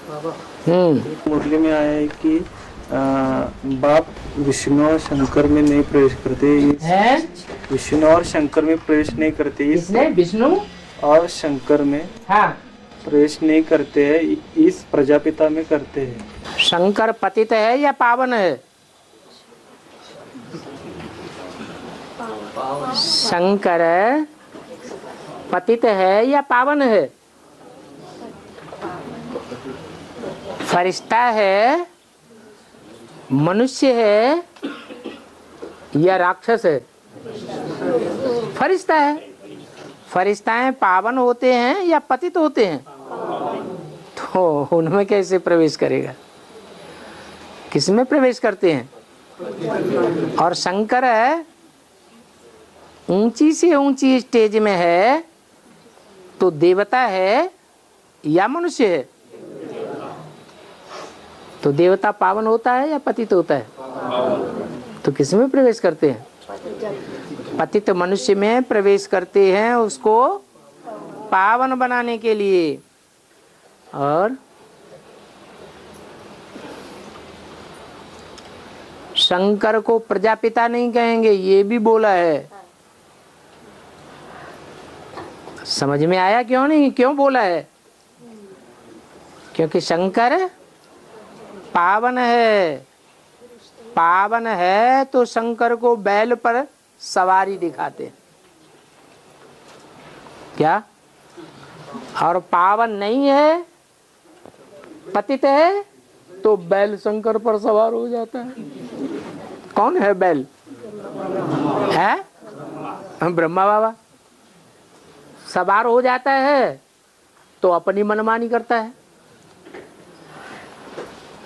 मुरली में आया है कि बाप विष्णु और शंकर में नहीं प्रवेश करते हैं। विष्णु और शंकर में प्रवेश नहीं करते। इसने विष्णु और शंकर में हाँ प्रवेश नहीं करते हैं, इस प्रजापिता में करते हैं। शंकर पतित है या पावन है? शंकर पतित है या पावन है? फरिश्ता है, मनुष्य है या राक्षस है? फरिश्ता है। फरिश्ताएं पावन होते हैं या पतित होते हैं? तो उनमें कैसे प्रवेश करेगा? किसमें प्रवेश करते हैं? और शंकर है ऊंची से ऊंची स्टेज में है, तो देवता है या मनुष्य है? तो देवता पावन होता है या पतित होता है? तो किसमें प्रवेश करते हैं? पतित मनुष्य में प्रवेश करते हैं, उसको पावन बनाने के लिए। और शंकर को प्रजापिता नहीं कहेंगे, ये भी बोला है। समझ में आया क्यों नहीं, क्यों बोला है? क्योंकि शंकर पावन है। पावन है तो शंकर को बैल पर सवारी दिखाते हैं क्या? और पावन नहीं है, पतित है, तो बैल शंकर पर सवार हो जाता है। कौन है बैल? है ब्रह्मा बाबा। सवार हो जाता है तो अपनी मनमानी करता है।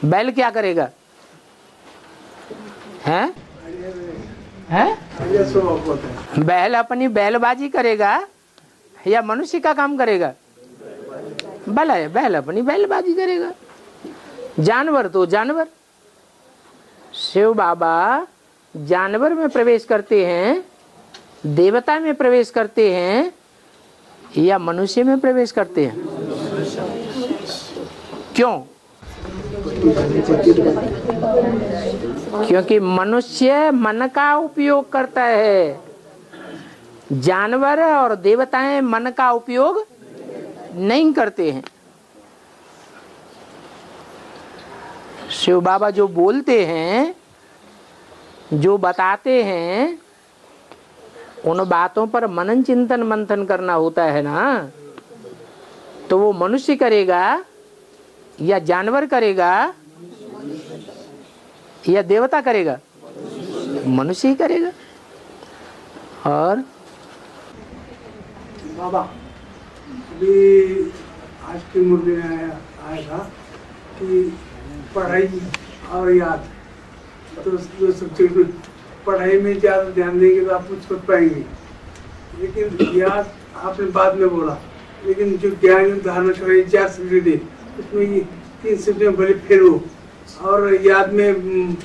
बैल क्या करेगा? हैं? बैल अपनी बैलबाजी करेगा या मनुष्य का काम करेगा? भला है, बैल अपनी बैलबाजी करेगा। जानवर तो जानवर। शिव बाबा जानवर में प्रवेश करते हैं, देवता में प्रवेश करते हैं या मनुष्य में प्रवेश करते हैं? क्यों? क्योंकि मनुष्य मन का उपयोग करता है, जानवर और देवताएं मन का उपयोग नहीं करते हैं। शिव बाबा जो बोलते हैं, जो बताते हैं, उन बातों पर मनन चिंतन मंथन करना होता है ना। तो वो मनुष्य करेगा या जानवर करेगा या देवता करेगा? मनुष्य ही करेगा। और बाबा अभी आज की मुरली में आया था कि पढ़ाई और याद, तो जो सब्जेक्ट में पढ़ाई में ज़्यादा ध्यान देंगे तो आप कुछ कर पाएंगे, लेकिन याद आपने बाद में बोला। लेकिन जो ज्ञान धारणा कराई 4 सब्जेक्ट है, उसमें ये 3 सब्जेक्ट में भले फेल हो और याद में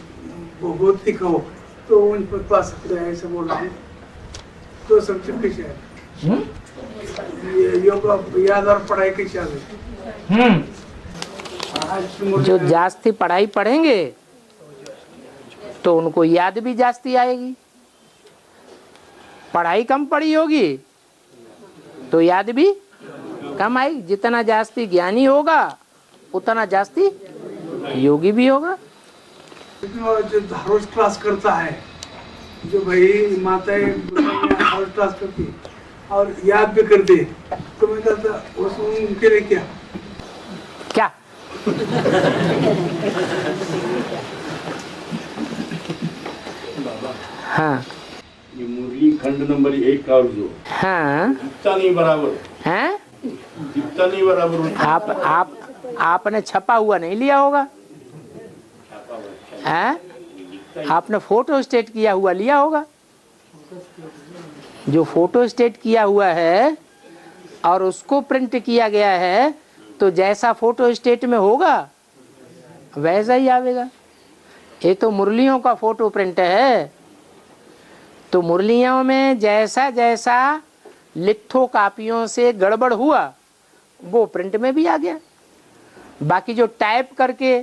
बहुत लिखा हो तो उन पर पा सकते हैं, ऐसा बोल रहे हैं। 2 सब्जेक्ट कैसे है? योग याद और पढ़ाई कैसे है? जो जास्ती पढ़ाई पढ़ेंगे तो उनको याद भी जास्ती आएगी। पढ़ाई कम पढ़ी होगी तो याद भी कम आएगी। जितना जास्ती ज्ञानी होगा उतना जास्ती योगी भी होगा। जो रोज क्लास करता है, जो भाई माताएं रोज क्लास करती है और याद भी करते हैं, तो मैं कहता उनके लिए क्या क्या? हाँ, ये मुरली खंड नंबर 1 का जो हाँ, जितना नहीं बराबर हैं? जितना नहीं बराबर आपने छपा हुआ नहीं लिया होगा, हैं? आपने फोटो स्टेट किया हुआ लिया होगा। जो फोटो स्टेट किया हुआ है और उसको प्रिंट किया गया है, तो जैसा फोटो स्टेट में होगा वैसा ही आवेगा। ये तो मुरलियों का फोटो प्रिंट है, तो मुरलियों में जैसा जैसा लिथो कापियों से गड़बड़ हुआ वो प्रिंट में भी आ गया। बाकी जो टाइप करके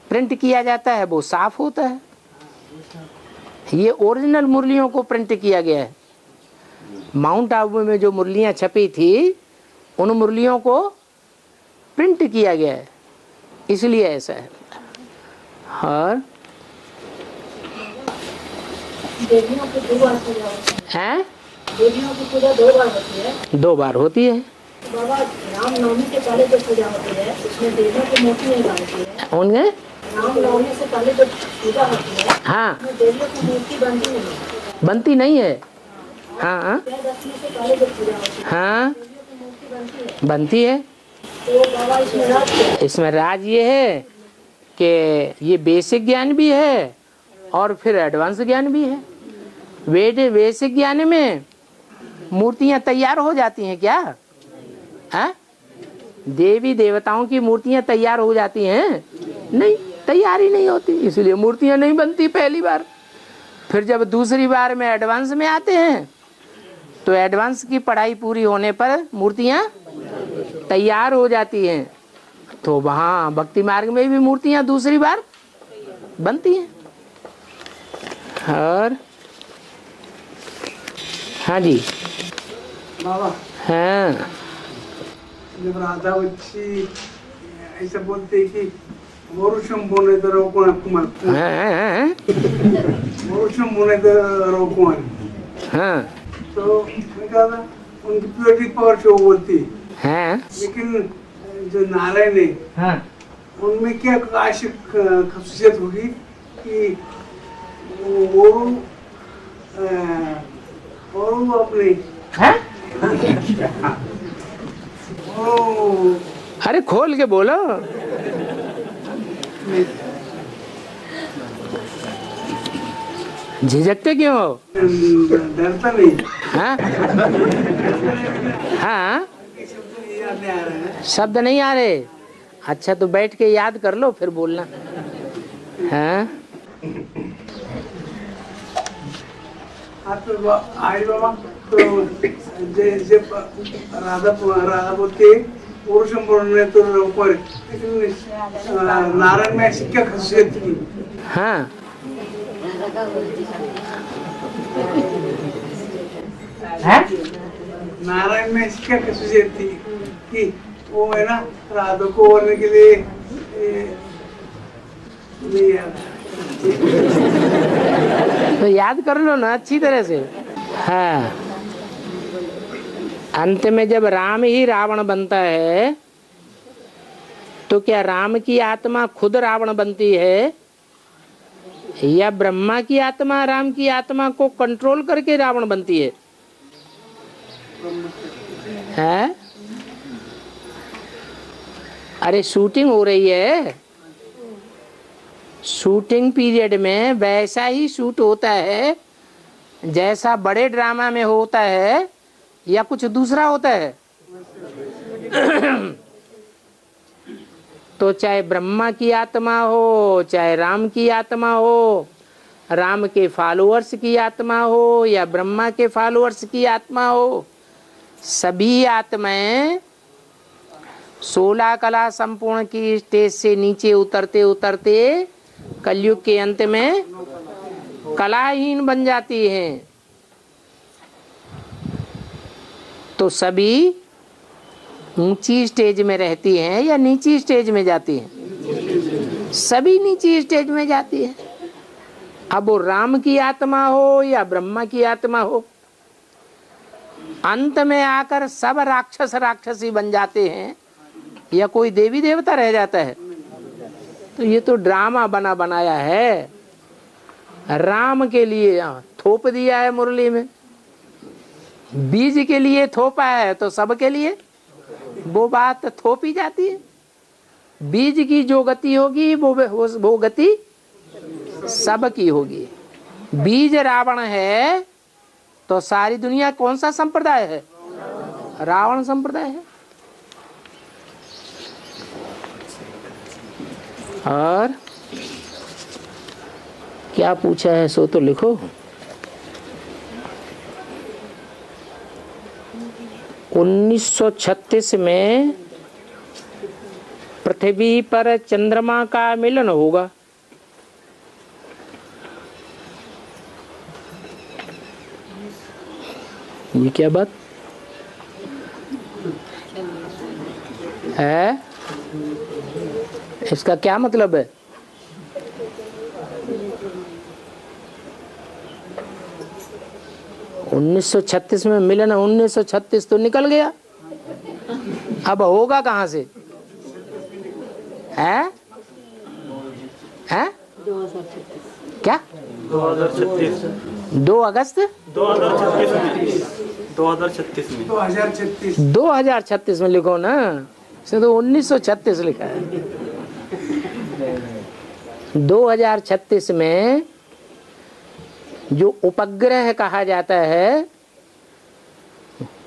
प्रिंट किया जाता है वो साफ होता है। ये ओरिजिनल मुरलियों को प्रिंट किया गया है। माउंट आबू में जो मुरलियां छपी थी उन मुरलियों को प्रिंट किया गया है, इसलिए ऐसा है। और देवियों की 2 बार पूजा होती है। हैं? देवियों की पूजा 2 बार होती है। 2 बार होती है। बाबा रामनवमी से पहले जो पूजा होती है उसमें देवियों की मूर्ति नहीं बनती है। उनके रामनवमी से पहले जो पूजा होती है हाँ उसमें देवियों की मूर्ति बनती नहीं है। बनती नहीं है। हाँ विजयदशमी से पहले जो पूजा होती है हाँ देवियों की मूर्ति बनती है। बनती है। तो बाबा इसमें राज क्या है? इसमें राज ये है कि ये बेसिक ज्ञान भी है और फिर एडवांस ज्ञान भी है। बेसिक ज्ञान में मूर्तियां तैयार हो जाती हैं क्या? हाँ? देवी देवताओं की मूर्तियां तैयार हो जाती हैं? नहीं, तैयार ही नहीं होती, इसलिए मूर्तियां नहीं बनती पहली बार। फिर जब दूसरी बार में एडवांस में आते हैं तो एडवांस की पढ़ाई पूरी होने पर मूर्तियां तैयार हो जाती हैं। तो वहाँ भक्ति मार्ग में भी मूर्तियां दूसरी बार बनती हैं। और हाँ जी, बाबा हाँ जब राधा बच्ची ऐसा बोलते हैं कि वरुषम बोने तो रोकना कुमार, हाँ वरुषम बोने तो रोकना। हाँ तो मैं कहा था उनकी प्योरिटी पावर से वो बोलती है, हाँ लेकिन जो नारायण है हाँ उनमें क्या आशिक खासियत होगी कि वो अपने हाँ? वो अरे खोल के बोलो। झिझकते क्यों हो? डरता नहीं, हाँ हाँ याद नहीं आ रहा है। शब्द नहीं आ रहे। अच्छा तो बैठ के याद कर लो फिर बोलना। हाँ आप तो आई बाबा तो जब राधा बोलते पुरुषम बोलने तो ऊपर, लेकिन नारायण में ऐसी क्या खासियत थी? हाँ नारायण में ऐसी क्या खासियत थी कि वो है ना राधा को बोलने के लिए नहीं याद। तो याद कर लो ना अच्छी तरह से। हाँ, अंत में जब राम ही रावण बनता है तो क्या राम की आत्मा खुद रावण बनती है या ब्रह्मा की आत्मा राम की आत्मा को कंट्रोल करके रावण बनती है? हैं? अरे शूटिंग हो रही है, शूटिंग पीरियड में वैसा ही शूट होता है जैसा बड़े ड्रामा में होता है या कुछ दूसरा होता है? तो चाहे ब्रह्मा की आत्मा हो चाहे राम की आत्मा हो, राम के फॉलोअर्स की आत्मा हो या ब्रह्मा के फॉलोअर्स की आत्मा हो, सभी आत्माएं 16 कला संपूर्ण की स्टेज से नीचे उतरते उतरते कलयुग के अंत में कलाहीन बन जाती हैं। तो सभी ऊंची स्टेज में रहती हैं या नीची स्टेज में जाती हैं? सभी नीची स्टेज में जाती है। अब वो राम की आत्मा हो या ब्रह्मा की आत्मा हो, अंत में आकर सब राक्षस राक्षसी बन जाते हैं या कोई देवी देवता रह जाता है? तो ये तो ड्रामा बना बनाया है। राम के लिए थोप दिया है मुरली में, बीज के लिए थोपा है तो सब के लिए वो बात थोपी जाती है। बीज की जो गति होगी वो गति सब की होगी। बीज रावण है तो सारी दुनिया कौन सा संप्रदाय है? रावण संप्रदाय है। और क्या पूछा है सो तो लिखो। 1936 में पृथ्वी पर चंद्रमा का मिलन होगा। ये क्या बात है? इसका क्या मतलब है? उन्नीस 1936 में मिलन, 1936 तो निकल गया, अब होगा कहां से? है? है? क्या? 2036 2 अगस्त 2036 में लिखो ना, इसमें तो 1936 लिखा है। 2036 में जो उपग्रह कहा जाता है,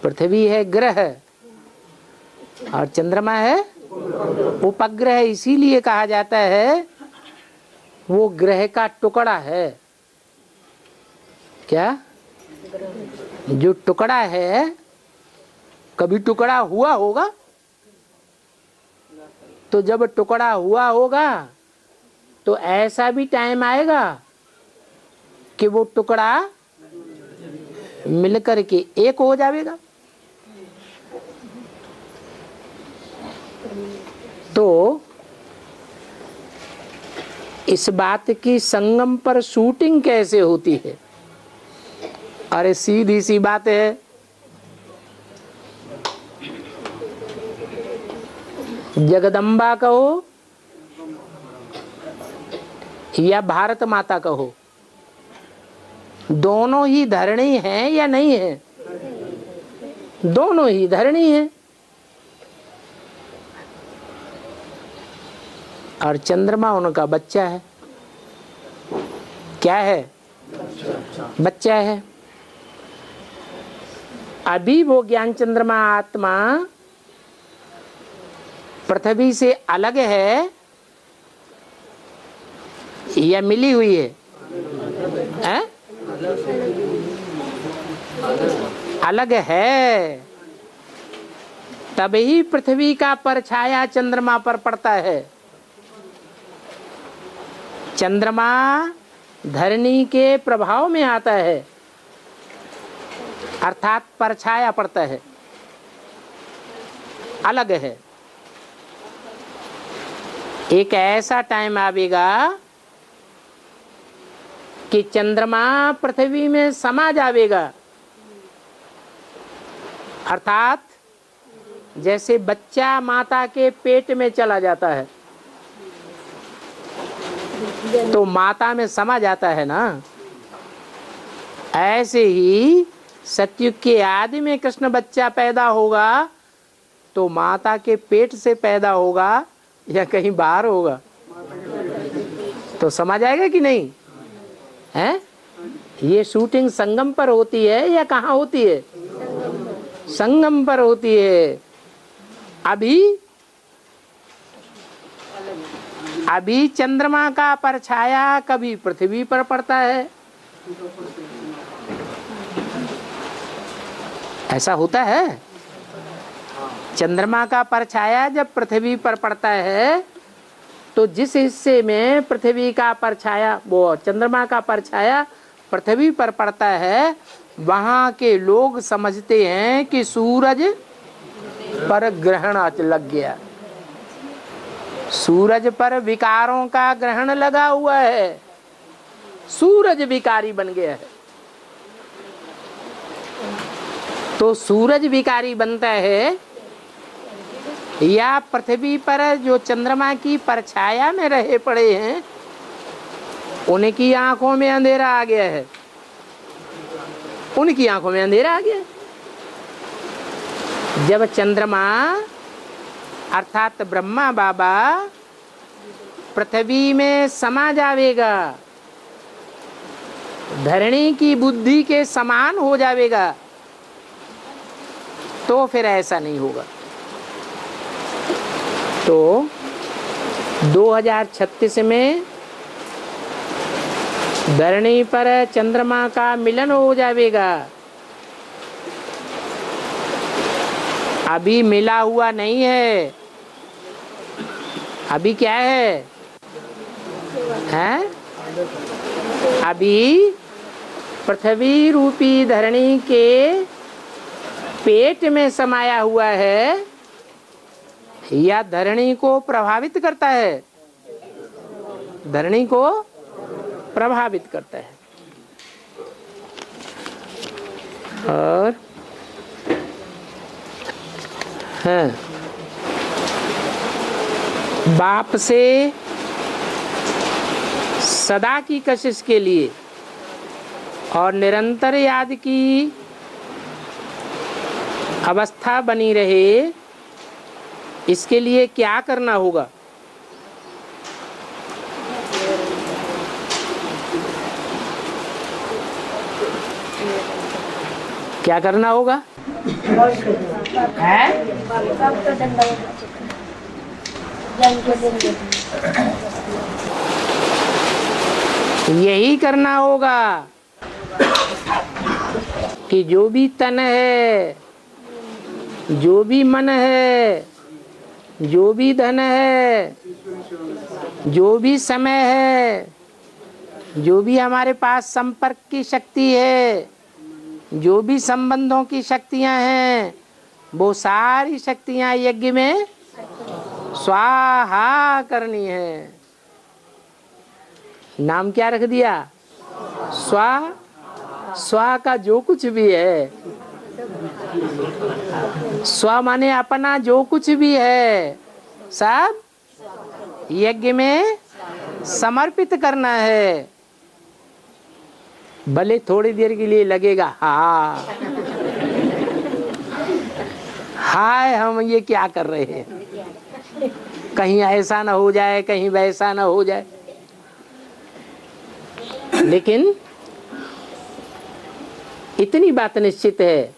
पृथ्वी है ग्रह और चंद्रमा है उपग्रह, इसीलिए कहा जाता है वो ग्रह का टुकड़ा है। क्या? जो टुकड़ा है, कभी टुकड़ा हुआ होगा, तो जब टुकड़ा हुआ होगा तो ऐसा भी टाइम आएगा कि वो टुकड़ा मिलकर के एक हो जाएगा। तो इस बात की संगम पर शूटिंग कैसे होती है? अरे सीधी सी बात है, जगदम्बा कहो या भारत माता कहो, दोनों ही धरणी हैं या नहीं है? दोनों ही धरणी है। और चंद्रमा उनका बच्चा है। क्या है? बच्चा है। अभी वो ज्ञान चंद्रमा आत्मा पृथ्वी से अलग है या मिली हुई है? अलग है, तभी पृथ्वी का परछाया चंद्रमा पर पड़ता है। चंद्रमा धरणी के प्रभाव में आता है, अर्थात परछाया पड़ता है, अलग है। एक ऐसा टाइम आवेगा कि चंद्रमा पृथ्वी में समा जाएगा, अर्थात जैसे बच्चा माता के पेट में चला जाता है तो माता में समा जाता है ना, ऐसे ही सतयुग के आदि में कृष्ण बच्चा पैदा होगा तो माता के पेट से पैदा होगा या कहीं बाहर होगा? तो समा जाएगा कि नहीं है? ये शूटिंग संगम पर होती है या कहाँ होती है? संगम पर होती है। अभी चंद्रमा का परछाया कभी पृथ्वी पर पड़ता है, ऐसा होता है। चंद्रमा का परछाया जब पृथ्वी पर पड़ता है तो जिस हिस्से में पृथ्वी का परछाया, वो चंद्रमा का परछाया पृथ्वी पर पड़ता है, वहां के लोग समझते हैं कि सूरज पर ग्रहण लग गया, सूरज पर विकारों का ग्रहण लगा हुआ है, सूरज विकारी बन गया है। तो सूरज विकारी बनता है या पृथ्वी पर जो चंद्रमा की परछाया में रहे पड़े हैं उनकी आंखों में अंधेरा आ गया है, उनकी आंखों में अंधेरा आ गया। जब चंद्रमा अर्थात ब्रह्मा बाबा पृथ्वी में समा जाएगा, धरणी की बुद्धि के समान हो जाएगा, तो फिर ऐसा नहीं होगा। तो 2036 में धरणी पर चंद्रमा का मिलन हो जाएगा। अभी मिला हुआ नहीं है, अभी क्या है? हैं? अभी पृथ्वी रूपी धरणी के पेट में समाया हुआ है या धरणी को प्रभावित करता है? धरणी को प्रभावित करता है। और हाँ, बाप से सदा की कशिश के लिए और निरंतर याद की अवस्था बनी रहे, इसके लिए क्या करना होगा? क्या करना होगा? है? यही करना होगा कि जो भी तन है, जो भी मन है, जो भी धन है, जो भी समय है, जो भी हमारे पास संपर्क की शक्ति है, जो भी संबंधों की शक्तियां हैं, वो सारी शक्तियां यज्ञ में स्वाहा करनी है। नाम क्या रख दिया? स्वा। स्वा का जो कुछ भी है, स्व माने अपना जो कुछ भी है, सब यज्ञ में समर्पित करना है। भले थोड़ी देर के लिए लगेगा हाँ हाय हम ये क्या कर रहे हैं, कहीं ऐसा ना हो जाए, कहीं वैसा ना हो जाए, लेकिन इतनी बात निश्चित है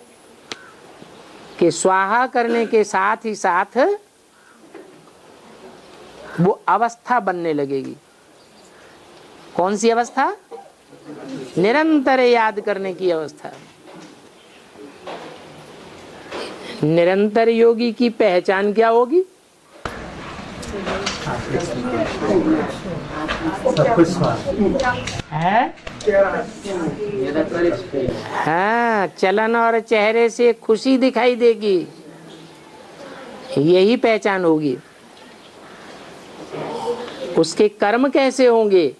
कि स्वाहा करने के साथ ही साथ वो अवस्था बनने लगेगी। कौन सी अवस्था? निरंतर याद करने की अवस्था। निरंतर योगी की पहचान क्या होगी? है? हाँ, चलन और चेहरे से खुशी दिखाई देगी, यही पहचान होगी। उसके कर्म कैसे होंगे?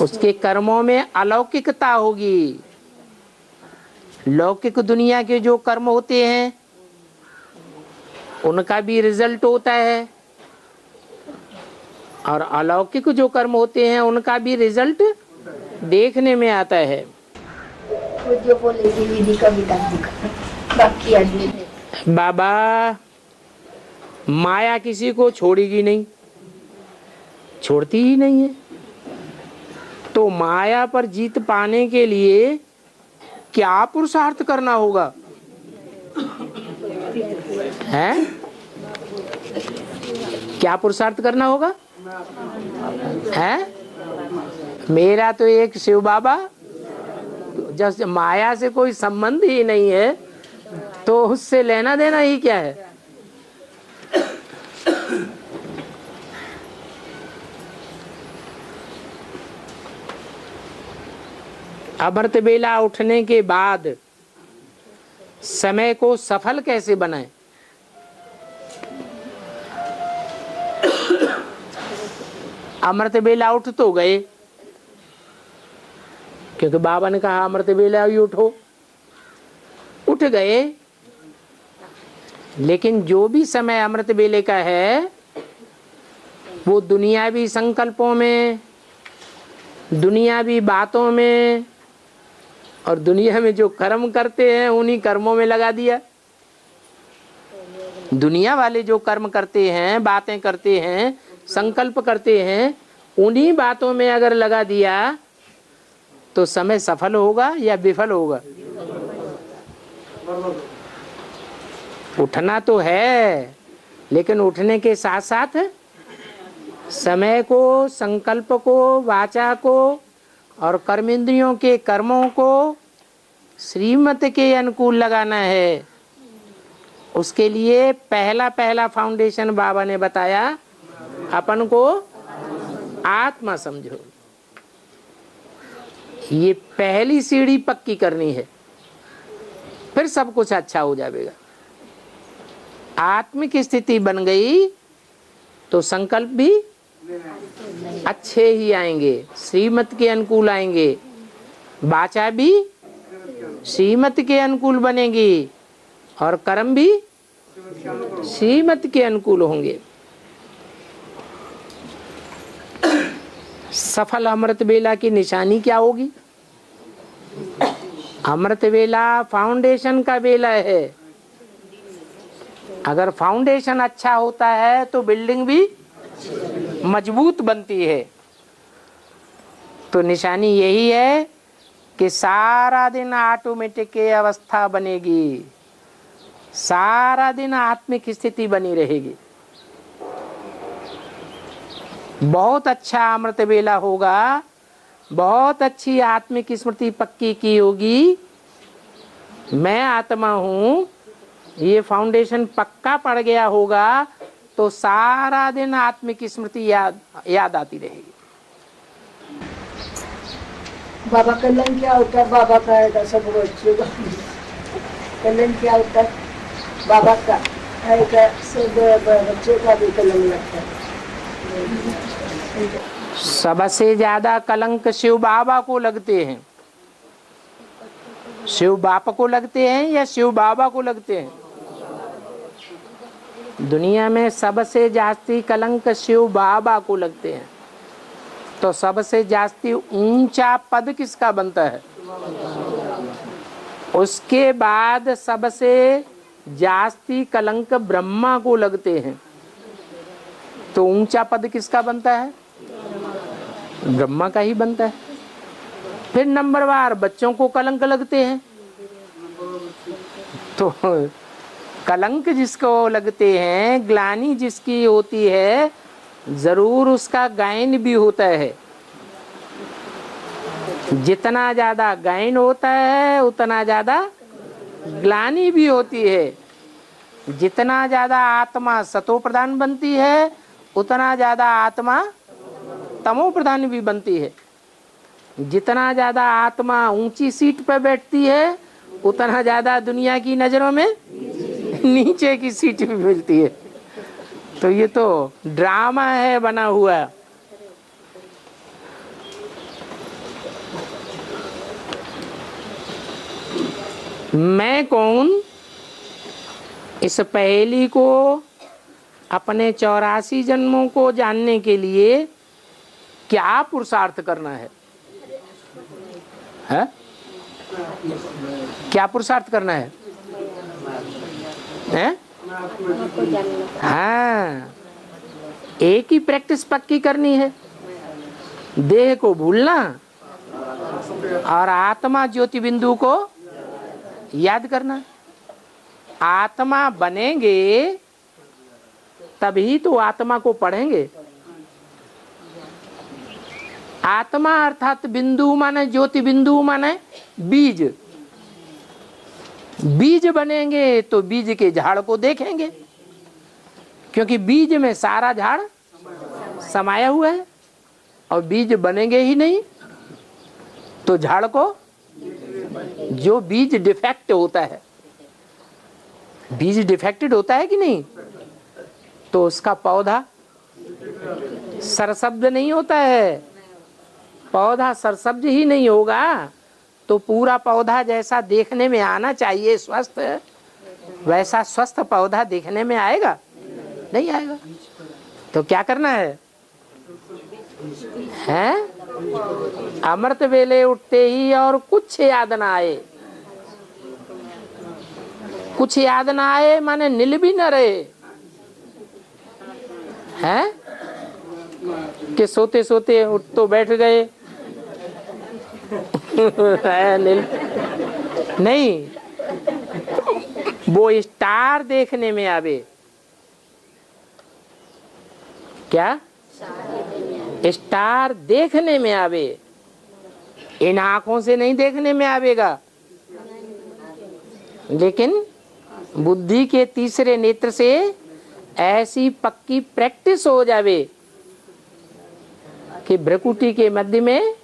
उसके कर्मों में अलौकिकता होगी। लौकिक दुनिया के जो कर्म होते हैं उनका भी रिजल्ट होता है, और अलौकिक जो कर्म होते हैं उनका भी रिजल्ट देखने में आता है। बाबा, माया किसी को छोड़ेगी नहीं, छोड़ती ही नहीं है। तो माया पर जीत पाने के लिए क्या पुरुषार्थ करना होगा? है? क्या पुरुषार्थ करना होगा? है? मेरा तो एक शिव बाबा, जब माया से कोई संबंध ही नहीं है तो उससे लेना देना ही क्या है? अमृत बेला उठने के बाद समय को सफल कैसे बनाएं? अमृत बेला उठ तो गए, क्योंकि बाबा ने कहा अमृत बेला ही उठो, उठ गए, लेकिन जो भी समय अमृत बेले का है वो दुनियावी संकल्पों में, दुनियावी बातों में और दुनिया में जो कर्म करते हैं उन्हीं कर्मों में लगा दिया। दुनिया वाले जो कर्म करते हैं, बातें करते हैं, संकल्प करते हैं, उन्हीं बातों में अगर लगा दिया तो समय सफल होगा या विफल होगा? उठना तो है, लेकिन उठने के साथ साथ समय को, संकल्प को, वाचा को और कर्मेंद्रियों के कर्मों को श्रीमत के अनुकूल लगाना है। उसके लिए पहला फाउंडेशन बाबा ने बताया, अपन को आत्मा समझो। ये पहली सीढ़ी पक्की करनी है, फिर सब कुछ अच्छा हो जाएगा। आत्मिक स्थिति बन गई तो संकल्प भी अच्छे ही आएंगे, श्रीमत के अनुकूल आएंगे, वाचा भी श्रीमत के अनुकूल बनेगी और कर्म भी श्रीमत के अनुकूल होंगे। सफल अमृत वेला की निशानी क्या होगी? अमृत वेला फाउंडेशन का वेला है। अगर फाउंडेशन अच्छा होता है तो बिल्डिंग भी मजबूत बनती है। तो निशानी यही है कि सारा दिन ऑटोमेटिक की अवस्था बनेगी, सारा दिन आत्मिक स्थिति बनी रहेगी। बहुत अच्छा अमृत वेला होगा, बहुत अच्छी आत्मिक स्मृति पक्की की होगी। मैं आत्मा हूँ, ये फाउंडेशन पक्का पड़ गया होगा तो सारा दिन आत्मिक स्मृति याद आती रहेगी। बाबा कल्याण क्या होता है? बाबा का आएगा सब बच्चों का कल्याण क्या होता है? बाबा का आएगा सब बच्चों का भी कल्याण लगता है। सबसे ज्यादा कलंक शिव बाबा को लगते हैं। शिव बाप को लगते हैं या शिव बाबा को लगते हैं? दुनिया में सबसे जास्ती कलंक शिव बाबा को लगते हैं। तो सबसे जास्ती ऊंचा पद किसका बनता है? उसके बाद सबसे जास्ती कलंक ब्रह्मा को लगते हैं। तो ऊंचा पद किसका बनता है? ब्रह्मा का ही बनता है। फिर नंबरवार बच्चों को कलंक लगते हैं। तो कलंक जिसको लगते हैं, ग्लानि जिसकी होती है, जरूर उसका गायन भी होता है। जितना ज्यादा गायन होता है उतना ज्यादा ग्लानि भी होती है। जितना ज्यादा आत्मा सतो प्रधान बनती है उतना ज्यादा आत्मा तमो प्रधान भी बनती है। जितना ज्यादा आत्मा ऊंची सीट पर बैठती है उतना ज्यादा दुनिया की नजरों में नीचे की सीट भी मिलती है। तो ये तो ड्रामा है बना हुआ। मैं कौन, इस पहेली को अपने 84 जन्मों को जानने के लिए क्या पुरुषार्थ करना है? क्या पुरुषार्थ करना है? हाँ, एक ही प्रैक्टिस पक्की करनी है। देह को भूलना और आत्मा ज्योति बिंदु को याद करना। आत्मा बनेंगे तभी तो आत्मा को पढ़ेंगे। आत्मा अर्थात बिंदु माने ज्योति बिंदु माने बीज। बीज बनेंगे तो बीज के झाड़ को देखेंगे, क्योंकि बीज में सारा झाड़ समाया हुआ है। और बीज बनेंगे ही नहीं तो झाड़ को, जो बीज डिफेक्ट होता है, बीज डिफेक्टेड होता है कि नहीं, तो उसका पौधा सरसब्ज नहीं होता है। पौधा सरसब्ज ही नहीं होगा तो पूरा पौधा जैसा देखने में आना चाहिए स्वस्थ, वैसा स्वस्थ पौधा देखने में आएगा? नहीं आएगा। तो क्या करना है? अमृत वेले उठते ही और कुछ याद ना आए, कुछ याद ना आए माने नील भी न रहे हैं कि सोते सोते उठ तो बैठ गए। नहीं, वो स्टार देखने में आवे। क्या? स्टार देखने में आवे, इन आंखों से नहीं देखने में आवेगा, लेकिन बुद्धि के तीसरे नेत्र से ऐसी पक्की प्रैक्टिस हो जावे कि भ्रकुटी के मध्य में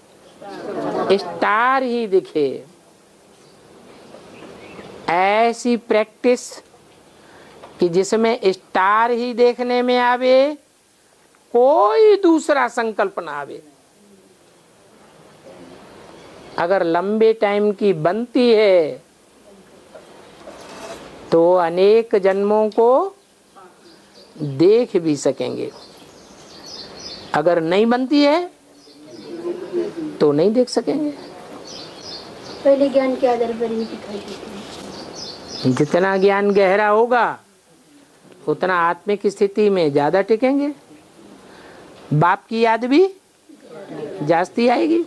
स्टार ही दिखे। ऐसी प्रैक्टिस कि जिसमें स्टार ही देखने में आवे, कोई दूसरा संकल्प ना आवे। अगर लंबे टाइम की बनती है तो अनेक जन्मों को देख भी सकेंगे। अगर नहीं बनती है तो नहीं देख सकेंगे। पहले ज्ञान के आधार पर ही दिखाई देते हैं। जितना ज्ञान गहरा होगा उतना आत्मिक स्थिति में ज्यादा टिकेंगे। बाप की याद भी जास्ती आएगी।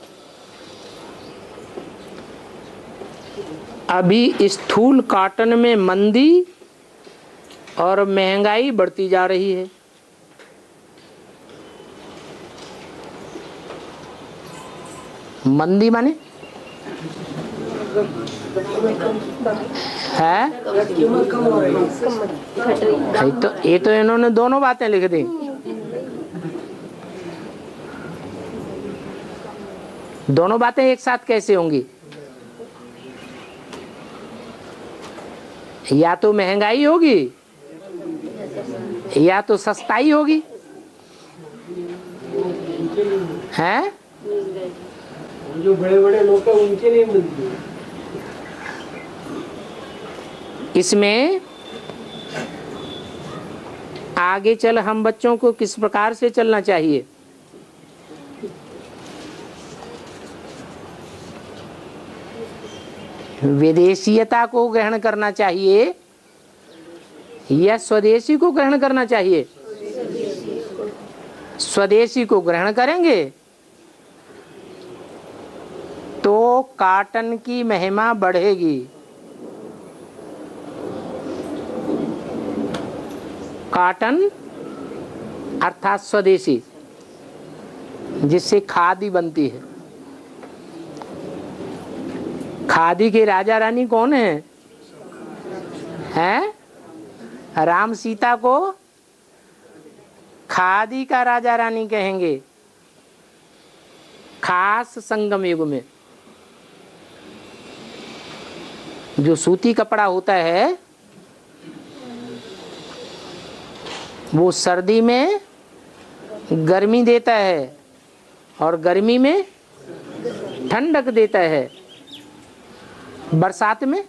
अभी स्थूल कॉटन में मंदी और महंगाई बढ़ती जा रही है। मंदी माने है तो ये तो इन्होंने दोनों बातें लिख दी। दोनों बातें एक साथ कैसे होंगी? या तो महंगाई होगी या तो सस्ताई होगी, हैं? जो बड़े बड़े लोग हैं उनके लिए मिलती है। इसमें आगे चल हम बच्चों को किस प्रकार से चलना चाहिए? विदेशीयता को ग्रहण करना चाहिए या स्वदेशी को ग्रहण करना चाहिए? स्वदेशी को ग्रहण करेंगे तो कॉटन की महिमा बढ़ेगी। कॉटन अर्थात स्वदेशी, जिससे खादी बनती है। खादी के राजा रानी कौन है? हैं? राम सीता को खादी का राजा रानी कहेंगे, खास संगम युग में। जो सूती कपड़ा होता है वो सर्दी में गर्मी देता है और गर्मी में ठंडक देता है, बरसात में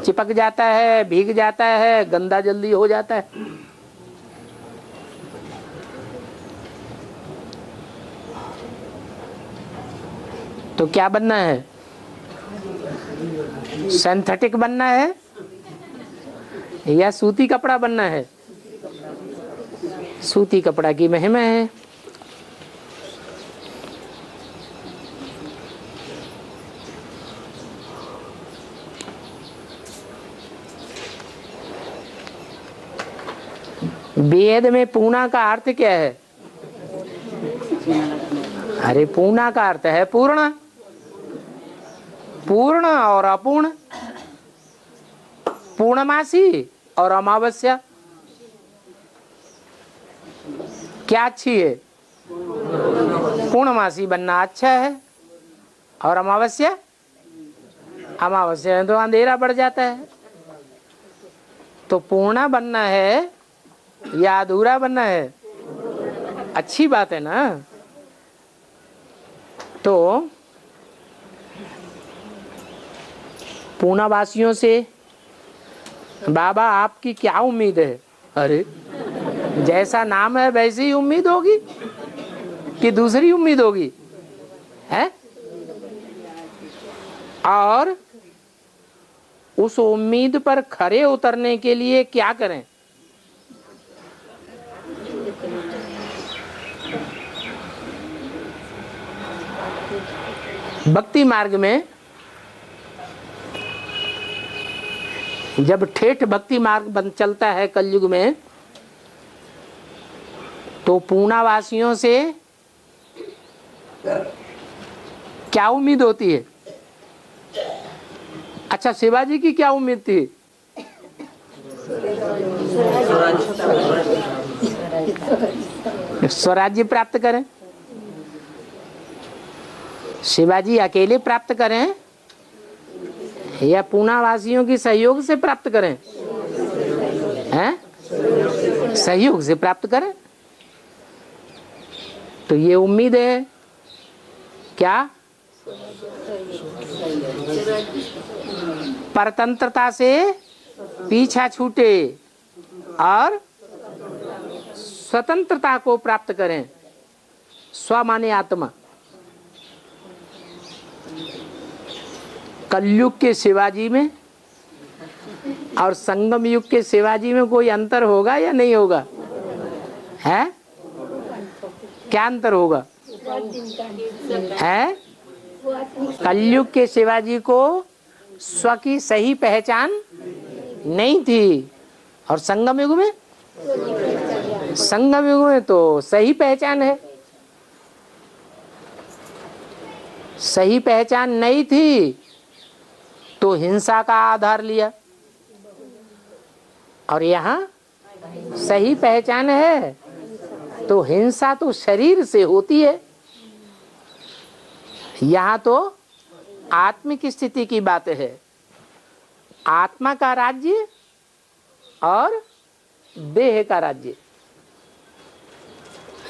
चिपक जाता है, भीग जाता है, गंदा जल्दी हो जाता है। तो क्या बनना है? सिंथेटिक बनना है या सूती कपड़ा बनना है? सूती कपड़ा की महिमा है। वेद में पूर्णा का अर्थ क्या है? अरे पूर्णा का अर्थ है पूर्ण, पूर्ण और अपूर्ण, पूर्णमासी और अमावस्या। क्या अच्छी है? पूर्णमासी बनना अच्छा है और अमावस्या, अमावस्या में तो अंधेरा बढ़ जाता है। तो पूर्णा बनना है या अधूरा बनना है? अच्छी बात है ना। तो पूनावासियों से बाबा आपकी क्या उम्मीद है? अरे जैसा नाम है वैसी ही उम्मीद होगी कि दूसरी उम्मीद होगी, है? और उस उम्मीद पर खरे उतरने के लिए क्या करें? भक्ति मार्ग में जब ठेठ भक्ति मार्ग बन चलता है कलयुग में, तो पूनावासियों से क्या उम्मीद होती है? अच्छा, शिवाजी की क्या उम्मीद थी? स्वराज्य प्राप्त करें, शिवाजी अकेले प्राप्त करें या पूना वासियों की सहयोग से प्राप्त करें? हैं? सहयोग से प्राप्त करें। तो ये उम्मीद है क्या? परतंत्रता से पीछा छूटे और स्वतंत्रता को प्राप्त करें। स्व माने आत्मा। कलयुग के शिवाजी में और संगम युग के शिवाजी में कोई अंतर होगा या नहीं होगा? है? क्या अंतर होगा? है? कलयुग के शिवाजी को स्व की सही पहचान नहीं थी और संगम युग में, संगम युग में तो सही पहचान है। सही पहचान नहीं थी तो हिंसा का आधार लिया, और यहाँ सही पहचान है तो हिंसा तो शरीर से होती है। यहाँ तो आत्मिक स्थिति की बात है। आत्मा का राज्य और देह का राज्य,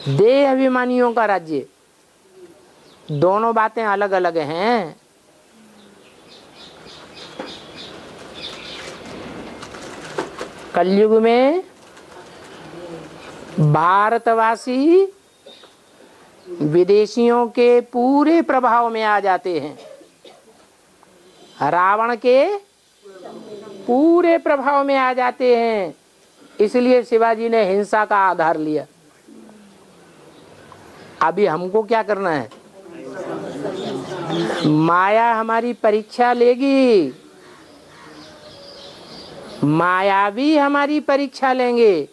देह अभिमानियों का राज्य, दोनों बातें अलग अलग हैं। कलयुग में भारतवासी विदेशियों के पूरे प्रभाव में आ जाते हैं, रावण के पूरे प्रभाव में आ जाते हैं। इसलिए शिवाजी ने हिंसा का आधार लिया। अभी हमको क्या करना है? माया हमारी परीक्षा लेगी, माया भी हमारी परीक्षा लेंगे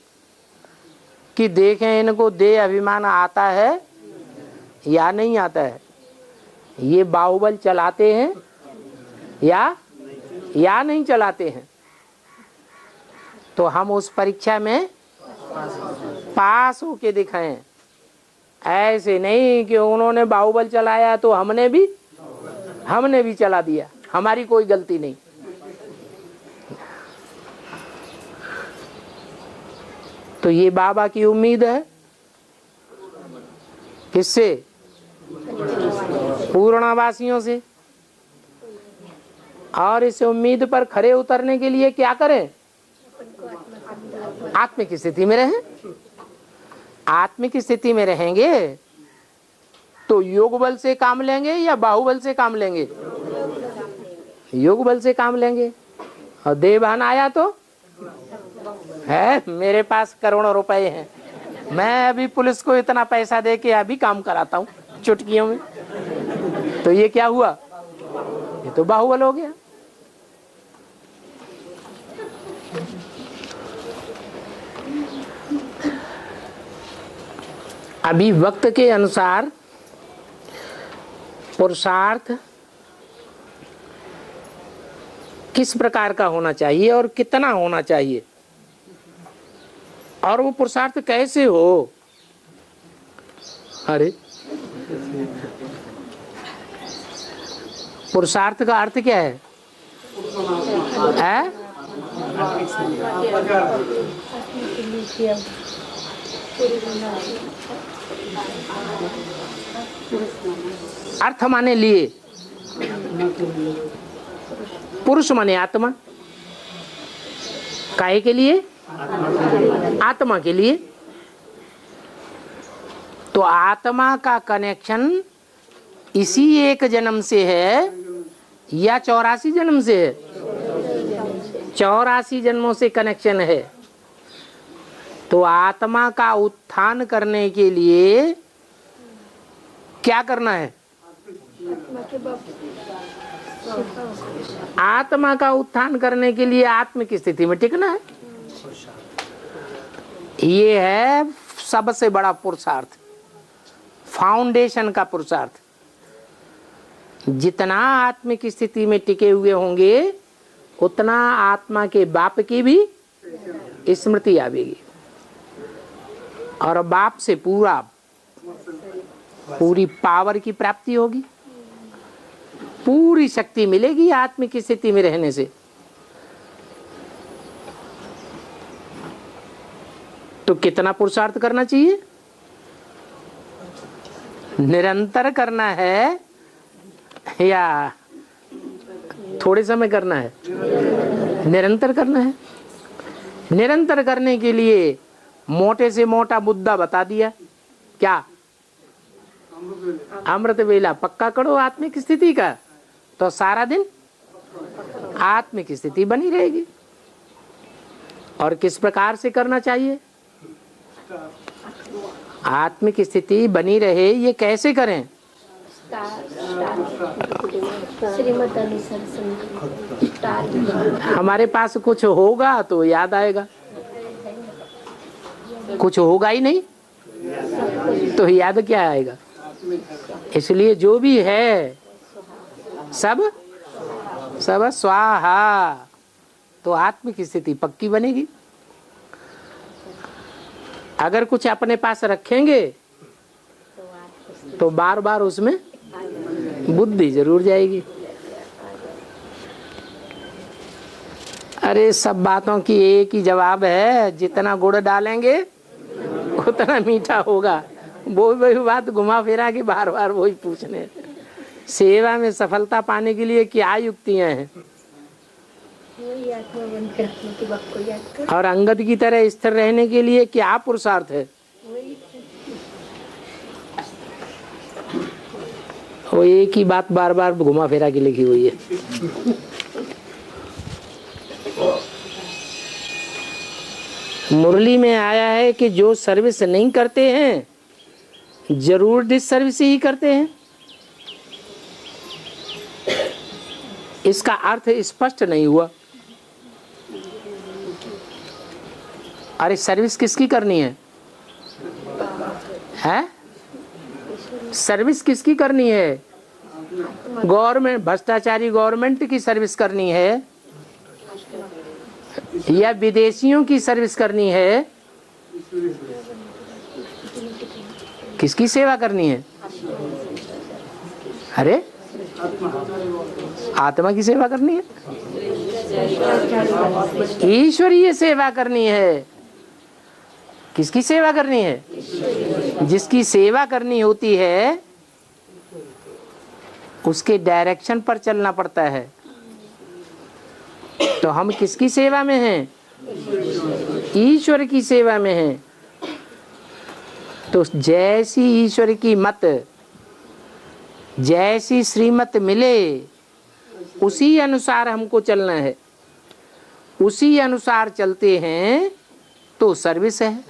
कि देखें इनको देह अभिमान आता है या नहीं आता है। ये बाहुबल चलाते हैं या नहीं चलाते हैं। तो हम उस परीक्षा में पास होके दिखाएं। ऐसे नहीं कि उन्होंने बाहुबल चलाया तो हमने भी चला दिया, हमारी कोई गलती नहीं। तो ये बाबा की उम्मीद है। किससे? पूर्णवासियों से। और इस उम्मीद पर खरे उतरने के लिए क्या करें? आत्मिक स्थिति में रहें। आत्मिक स्थिति में रहेंगे तो योग बल से काम लेंगे या बाहुबल से काम लेंगे? योग बल से काम लेंगे। और देवभान आया तो है, मेरे पास करोड़ों रुपए हैं, मैं अभी पुलिस को इतना पैसा दे के अभी काम कराता हूँ चुटकियों में। तो ये क्या हुआ? ये तो बाहुबल हो गया। अभी वक्त के अनुसार पुरुषार्थ किस प्रकार का होना चाहिए और कितना होना चाहिए, और वो पुरुषार्थ कैसे हो? अरे पुरुषार्थ का अर्थ क्या है? अर्थ माने लिए, पुरुष माने आत्मा। काहे के लिए? आत्मा के लिए। तो आत्मा का कनेक्शन इसी एक जन्म से है या 84 जन्म से है? 84 जन्मों से कनेक्शन है। तो आत्मा का उत्थान करने के लिए क्या करना है? आत्मा का उत्थान करने के लिए आत्मिक स्थिति में टिकना है। ये है सबसे बड़ा पुरुषार्थ, फाउंडेशन का पुरुषार्थ। जितना आत्मिक स्थिति में टिके हुए होंगे उतना आत्मा के बाप की भी स्मृति आवेगी। और बाप से पूरी पावर की प्राप्ति होगी, पूरी शक्ति मिलेगी आत्मिक स्थिति में रहने से। तो कितना पुरुषार्थ करना चाहिए? निरंतर करना है या थोड़े समय करना है? निरंतर करना है। निरंतर करने के लिए मोटे से मोटा मुद्दा बता दिया, क्या? अमृत वेला पक्का करो आत्मिक स्थिति का, तो सारा दिन आत्मिक स्थिति बनी रहेगी। और किस प्रकार से करना चाहिए? आत्मिक स्थिति बनी रहे ये कैसे करें? श्रीमत अनुसार हमारे पास कुछ होगा तो याद आएगा, कुछ होगा ही नहीं तो याद क्या आएगा? इसलिए जो भी है सब स्वाहा, तो आत्मिक स्थिति पक्की बनेगी। अगर कुछ अपने पास रखेंगे तो बार बार उसमें बुद्धि जरूर जाएगी। अरे सब बातों की एक ही जवाब है, जितना गुड़ डालेंगे उतना मीठा होगा। वो वही बात घुमा फिरा के बार बार वही पूछने। सेवा में सफलता पाने के लिए क्या युक्तियां हैं? और अंगद की तरह स्थिर रहने के लिए क्या पुरुषार्थ है? वो एक ही बात बार बार घुमा फिरा के लिखी हुई है। मुरली में आया है कि जो सर्विस नहीं करते हैं जरूर डिसर्विस ही करते हैं। इसका अर्थ स्पष्ट नहीं हुआ। अरे सर्विस किसकी करनी है? हैं? सर्विस किसकी करनी है? गवर्नमेंट, भ्रष्टाचारी गवर्नमेंट की सर्विस करनी है या विदेशियों की सर्विस करनी है? किसकी सेवा करनी है? अरे आत्मा की सेवा करनी है, ईश्वरीय सेवा करनी है। किसकी सेवा करनी है? जिसकी सेवा करनी होती है उसके डायरेक्शन पर चलना पड़ता है। तो हम किसकी सेवा में हैं? ईश्वर की सेवा में हैं। तो जैसी ईश्वर की मत, जैसी श्रीमत मिले उसी अनुसार हमको चलना है। उसी अनुसार चलते हैं तो सर्विस है।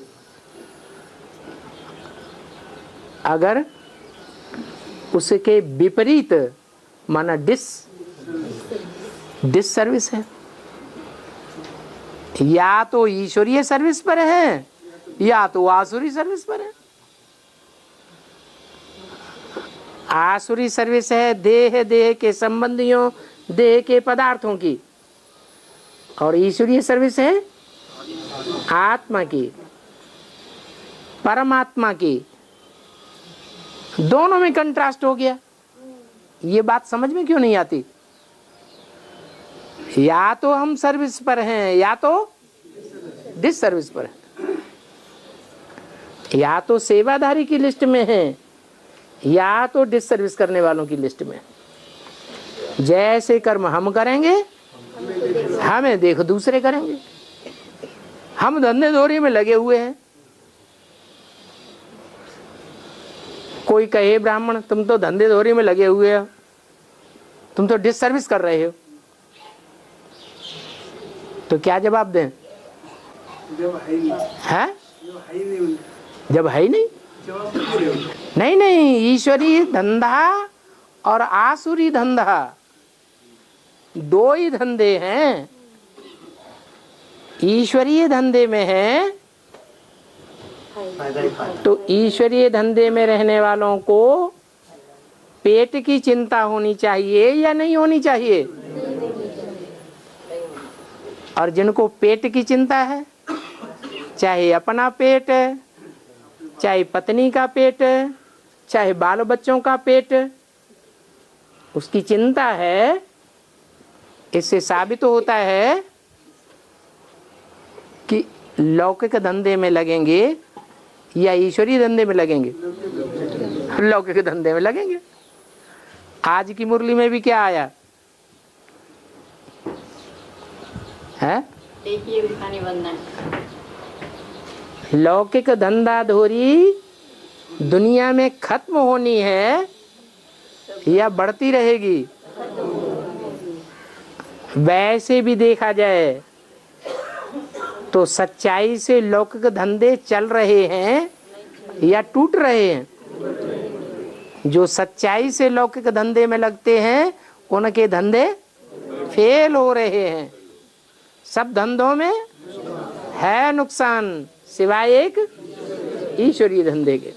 अगर उसके विपरीत माना डिस सर्विस है। या तो ईश्वरीय सर्विस पर है या तो आसुरी सर्विस पर है। आसुरी सर्विस है देह के संबंधियों, देह के पदार्थों की, और ईश्वरीय सर्विस है आत्मा की, परमात्मा की। दोनों में कंट्रास्ट हो गया। ये बात समझ में क्यों नहीं आती? या तो हम सर्विस पर हैं या तो डिस सर्विस पर हैं, या तो सेवाधारी की लिस्ट में हैं या तो डिस सर्विस करने वालों की लिस्ट में। जैसे कर्म हम करेंगे हमें देख दूसरे करेंगे। हम धंधे धोरी में लगे हुए हैं। कोई कहे ब्राह्मण तुम तो धंधे धोरी में लगे हुए हो, तुम तो डिस सर्विस कर रहे हो, तो क्या जवाब दें? है जब है ही नहीं। नहीं, ईश्वरीय धंधा और आसुरी धंधा दो ही धंधे हैं। ईश्वरीय धंधे में है तो ईश्वरीय धंधे में रहने वालों को पेट की चिंता होनी चाहिए या नहीं होनी चाहिए? और जिनको पेट की चिंता है, चाहे अपना पेट चाहे पत्नी का पेट, चाहे बाल बच्चों का पेट, उसकी चिंता है। इससे साबित होता है कि लौकिक धंधे में लगेंगे या ईश्वरीय धंधे में लगेंगे। लौकिक धंधे में लगेंगे। आज की मुरली में भी क्या आया है? लौकिक धंधा धोरी दुनिया में खत्म होनी है या बढ़ती रहेगी? वैसे भी देखा जाए तो सच्चाई से लौकिक धंधे चल रहे हैं या टूट रहे हैं? जो सच्चाई से लौकिक धंधे में लगते हैं उनके धंधे फेल हो रहे हैं। सब धंधों में है नुकसान सिवाय एक ईश्वरीय धंधे के।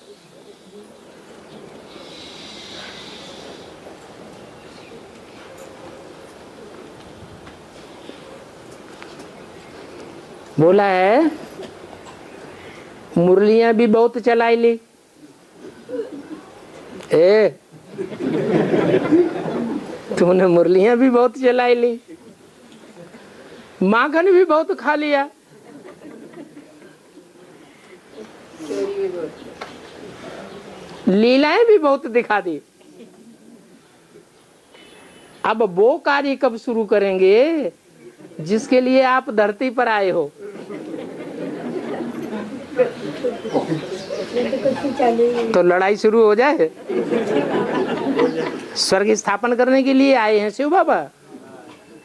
बोला है मुरलियां भी बहुत चलाई ली। तूने मुरलियां भी बहुत चलाई ली, माखन भी बहुत खा लिया, लीलाएं भी बहुत दिखा दी। अब वो कार्य कब शुरू करेंगे जिसके लिए आप धरती पर आए हो? तो लड़ाई शुरू हो जाए। स्वर्ग स्थापन करने के लिए आए हैं शिव बाबा,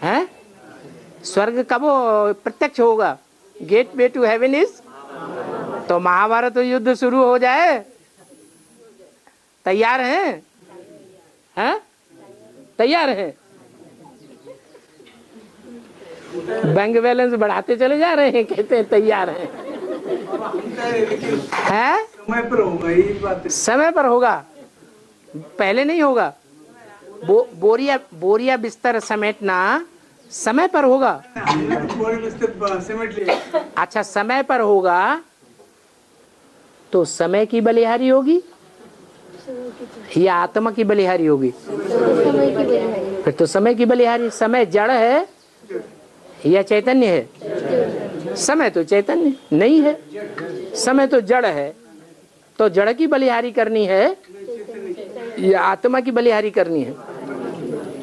हैं? स्वर्ग कब प्रत्यक्ष होगा? Gateway to heaven is. तो महाभारत युद्ध शुरू हो जाए। तैयार हैं? हैं? तैयार हैं? बैंक बैलेंस बढ़ाते चले जा रहे हैं, कहते हैं तैयार हैं। है? समय पर होगा ये बात। समय पर होगा, पहले नहीं होगा। बोरिया बिस्तर समेटना समय पर होगा। समेट लिया। अच्छा, समय पर होगा तो समय की बलिहारी होगी या आत्मा की बलिहारी होगी? फिर तो समय की बलिहारी। समय जड़ है या चैतन्य है? समय तो चैतन्य नहीं है, समय तो जड़ है। तो जड़ की बलिहारी करनी है या आत्मा की बलिहारी करनी है?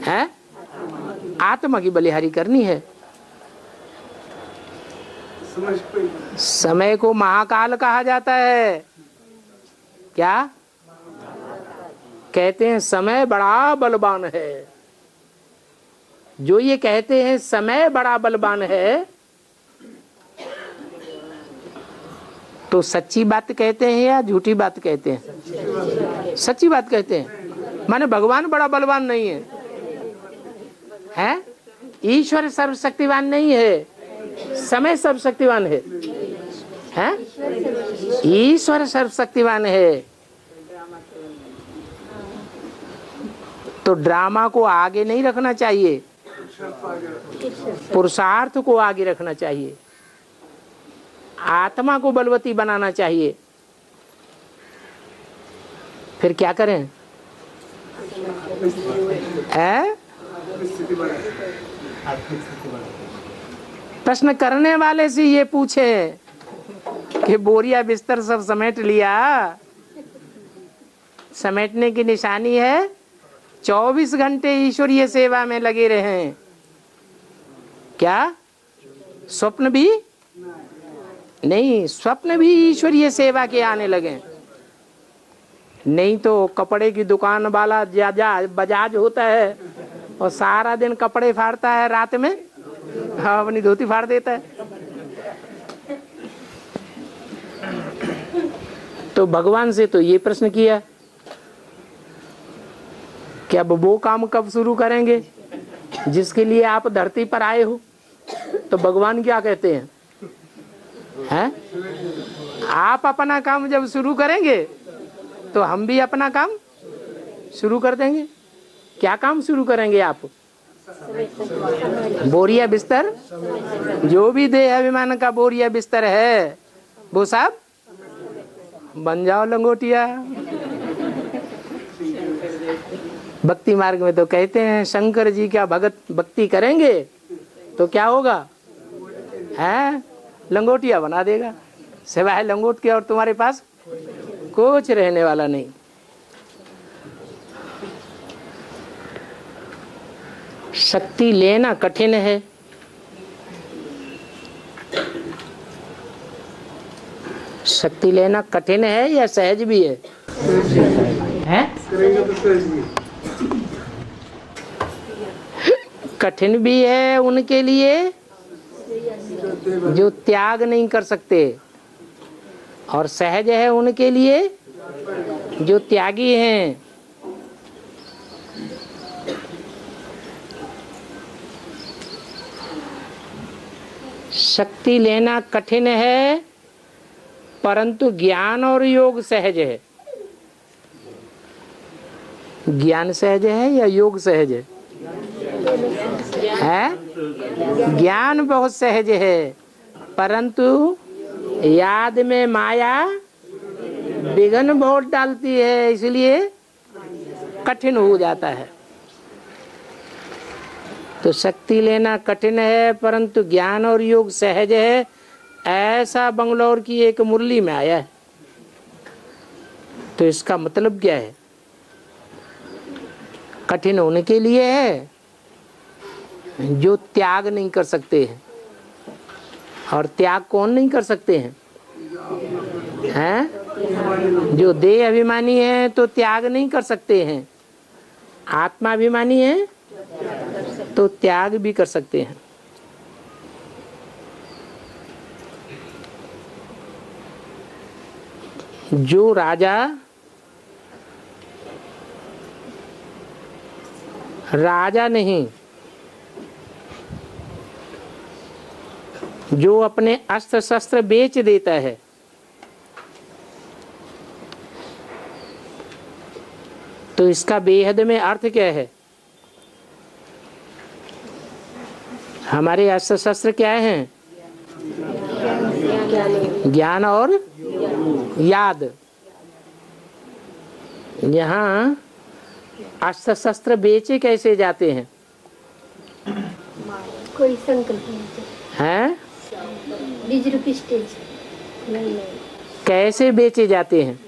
हैं? आत्मा की बलिहारी करनी है। समय को महाकाल कहा जाता है। क्या कहते हैं? समय बड़ा बलवान है। जो ये कहते हैं समय बड़ा बलवान है, तो सच्ची बात कहते हैं या झूठी बात कहते हैं? सच्ची बात कहते हैं। माने भगवान बड़ा बलवान नहीं है, हैं? ईश्वर सर्वशक्तिवान नहीं है, समय सर्वशक्तिवान है। हैं? ईश्वर सर्वशक्तिवान है। तो ड्रामा को आगे नहीं रखना चाहिए, पुरुषार्थ को आगे रखना चाहिए, आत्मा को बलवती बनाना चाहिए। फिर क्या करें? प्रश्न करने वाले से ये पूछे कि बोरिया बिस्तर सब समेट लिया। समेटने की निशानी है 24 घंटे ईश्वरीय सेवा में लगे रहे। क्या स्वप्न भी नहीं? स्वप्न भी ईश्वरीय सेवा के आने लगे। नहीं तो कपड़े की दुकान वाला बजाज होता है और सारा दिन कपड़े फाड़ता है, रात में हाँ अपनी धोती फाड़ देता है। तो भगवान से तो ये प्रश्न किया कि अब वो काम कब शुरू करेंगे जिसके लिए आप धरती पर आए हो? तो भगवान क्या कहते हैं? हैं? आप अपना काम जब शुरू करेंगे तो हम भी अपना काम शुरू कर देंगे। क्या काम शुरू करेंगे आप? बोरिया बिस्तर, जो भी देह अभिमान का बोरिया बिस्तर है वो सब बन जाओ लंगोटिया। भक्ति मार्ग में तो कहते हैं शंकर जी क्या भक्ति करेंगे तो क्या होगा, है लंगोटिया बना देगा। सिवाय लंगोट के और तुम्हारे पास कुछ रहने वाला नहीं। शक्ति लेना कठिन है, शक्ति लेना कठिन है या सहज भी है? हैं? करेंगे तो सहज भी। कठिन भी है उनके लिए जो त्याग नहीं कर सकते, और सहज है उनके लिए जो त्यागी हैं। शक्ति लेना कठिन है परंतु ज्ञान और योग सहज है। ज्ञान सहज है या योग सहज है? ज्ञान बहुत सहज है परंतु याद में माया विघ्न बहुत डालती है, इसलिए कठिन हो जाता है। तो शक्ति लेना कठिन है परंतु ज्ञान और योग सहज है, ऐसा बंगलौर की एक मुरली में आया है। तो इसका मतलब क्या है? कठिन होने के लिए है जो त्याग नहीं कर सकते हैं, और त्याग कौन नहीं कर सकते हैं? हैं? जो देह अभिमानी है तो त्याग नहीं कर सकते हैं, आत्मा अभिमानी है तो त्याग भी कर सकते हैं। जो राजा नहीं, जो अपने अस्त्र शस्त्र बेच देता है, तो इसका बेहद में अर्थ क्या है? हमारे अस्त्र शस्त्र क्या हैं? ज्ञान और याद। यहाँ अस्त्र शस्त्र बेचे कैसे जाते हैं? कोई संकल्प हैं? 20 रुपये स्टेज कैसे बेचे जाते हैं?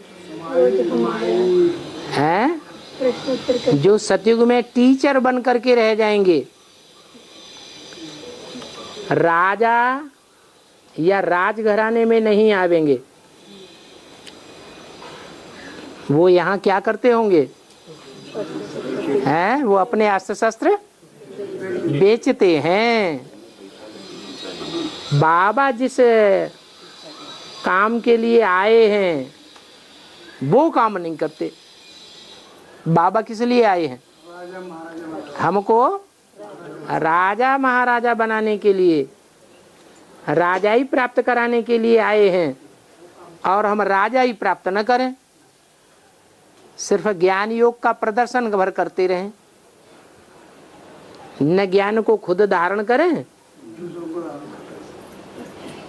हैं? प्रश्नोत्तर जो सतयुग में टीचर बन करके रह जाएंगे, राजा या राजघराने में नहीं आवेंगे, वो यहाँ क्या करते होंगे? हैं? वो अपने अस्त्र शस्त्र बेचते हैं। बाबा जिस काम के लिए आए हैं वो काम नहीं करते। बाबा किस लिए आए हैं? हमको राजा महाराजा बनाने के लिए, राजाई प्राप्त कराने के लिए आए हैं, और हम राजा ही प्राप्त न करें, सिर्फ ज्ञान योग का प्रदर्शन भर करते रहें, न ज्ञान को खुद धारण करें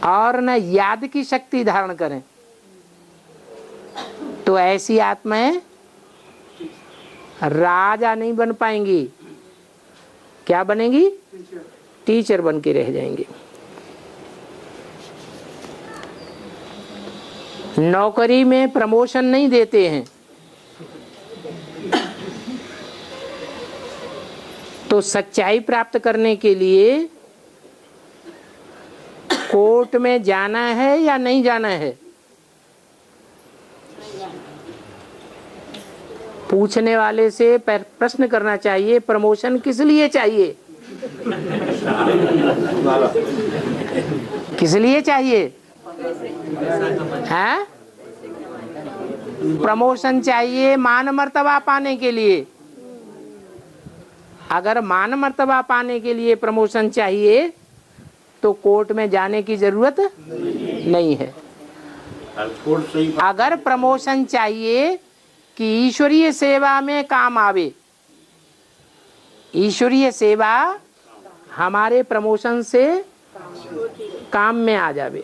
और न याद की शक्ति धारण करें, तो ऐसी आत्माएं राजा नहीं बन पाएंगी। क्या बनेंगी? टीचर बन के रह जाएंगे। नौकरी में प्रमोशन नहीं देते हैं तो सच्चाई प्राप्त करने के लिए कोर्ट में जाना है या नहीं जाना है? पूछने वाले से प्रश्न करना चाहिए, प्रमोशन किस लिए चाहिए? किस लिए चाहिए? हैं? प्रमोशन चाहिए मान मर्तबा पाने के लिए। अगर मान मर्तबा पाने के लिए प्रमोशन चाहिए तो कोर्ट में जाने की जरूरत नहीं है। अगर प्रमोशन चाहिए कि ईश्वरीय सेवा में काम आवे, ईश्वरीय सेवा हमारे प्रमोशन से काम में आ जावे,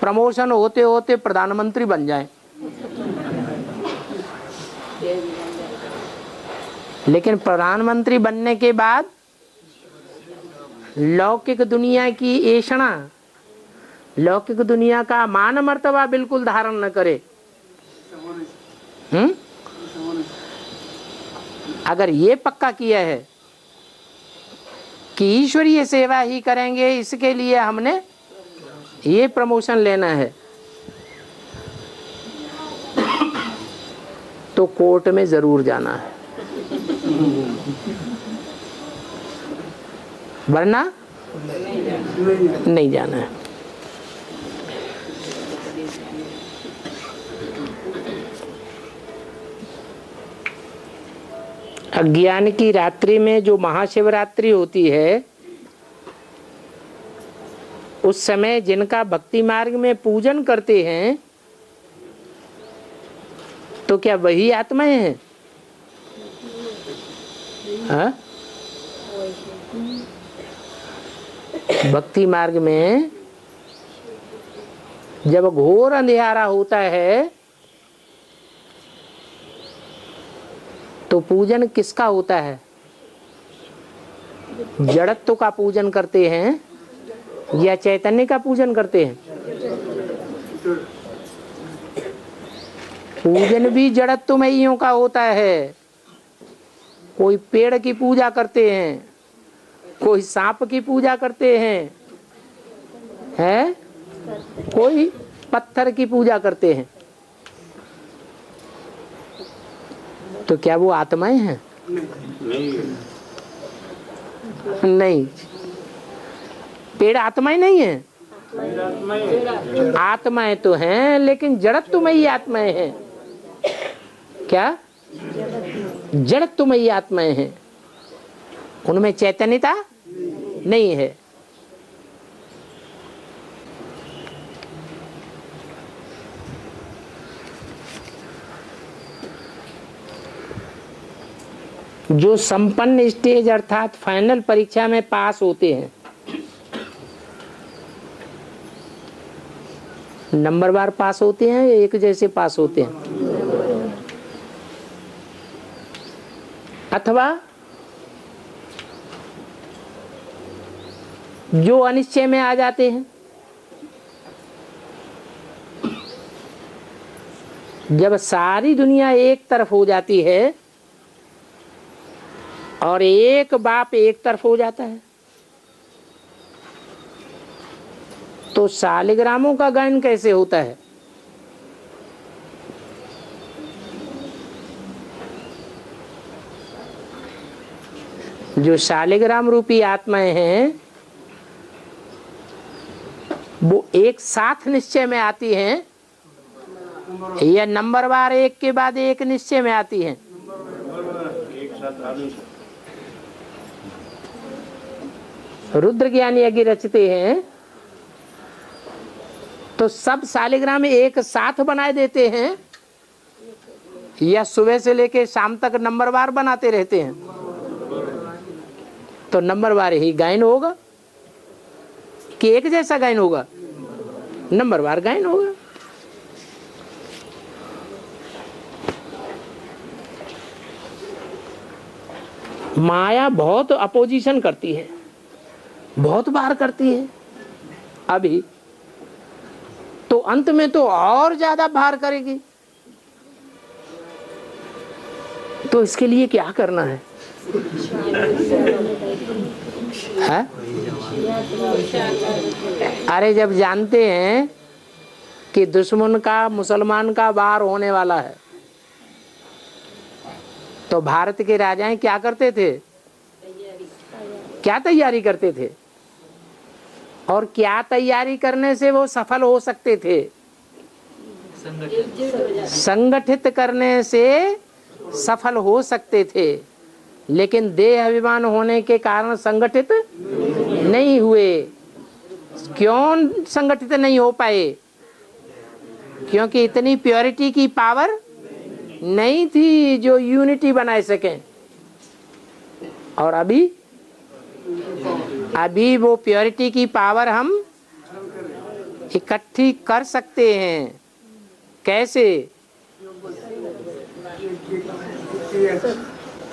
प्रमोशन होते होते प्रधानमंत्री बन जाए, लेकिन प्रधानमंत्री बनने के बाद लौकिक दुनिया की ऐषणा, लौकिक दुनिया का मान मर्तबा बिल्कुल धारण न करे। अगर ये पक्का किया है कि ईश्वरीय सेवा ही करेंगे, इसके लिए हमने ये प्रमोशन लेना है, तो कोर्ट में जरूर जाना है, वरना नहीं जाना है। अज्ञान की रात्रि में जो महाशिवरात्रि होती है, उस समय जिनका भक्ति मार्ग में पूजन करते हैं, तो क्या वही आत्माएं हैं? हाँ? भक्ति मार्ग में जब घोर अंधेरा होता है तो पूजन किसका होता है? जड़त्व का पूजन करते हैं या चैतन्य का पूजन करते हैं? पूजन भी जड़त्वमयियों का होता है। कोई पेड़ की पूजा करते हैं, कोई सांप की पूजा करते हैं, कोई पत्थर की पूजा करते हैं। तो क्या वो आत्माएं हैं? नहीं। पेड़ आत्माएं नहीं है, आत्माएं तो हैं, लेकिन जड़त्वमयी आत्माएं हैं। क्या? जड़त्वमयी आत्माएं हैं, उनमें चैतन्यता नहीं है। जो संपन्न स्टेज अर्थात फाइनल परीक्षा में पास होते हैं, नंबरवार पास होते हैं या एक जैसे पास होते हैं? अथवा जो अनिश्चय में आ जाते हैं, जब सारी दुनिया एक तरफ हो जाती है और एक बाप एक तरफ हो जाता है, तो शालिग्रामों का गायन कैसे होता है? जो शालिग्राम रूपी आत्माएं हैं वो एक साथ निश्चय में आती हैं या नंबरवार एक के बाद एक निश्चय में आती हैं? रुद्र ज्ञानी यज्ञ रचते हैं तो सब शालिग्राम एक साथ बनाए देते हैं या सुबह से लेके शाम तक नंबरवार बनाते रहते हैं? तो नंबरवार ही गायन होगा कि एक जैसा गायन होगा? नंबरवार गायन होगा। माया बहुत अपोजिशन करती है, बहुत बार करती है अभी, तो अंत में तो और ज्यादा भार करेगी। तो इसके लिए क्या करना है? अरे जब जानते हैं कि दुश्मन का मुसलमान का वार होने वाला है, तो भारत के राजाएं क्या करते थे? क्या तैयारी करते थे? और क्या तैयारी करने से वो सफल हो सकते थे? संगठित करने से सफल हो सकते थे, लेकिन देह अभिमान होने के कारण संगठित नहीं हुए। क्यों संगठित नहीं हो पाए? क्योंकि इतनी प्योरिटी की पावर नहीं थी जो यूनिटी बना सके। और अभी वो प्योरिटी की पावर हम इकट्ठी कर सकते हैं। कैसे?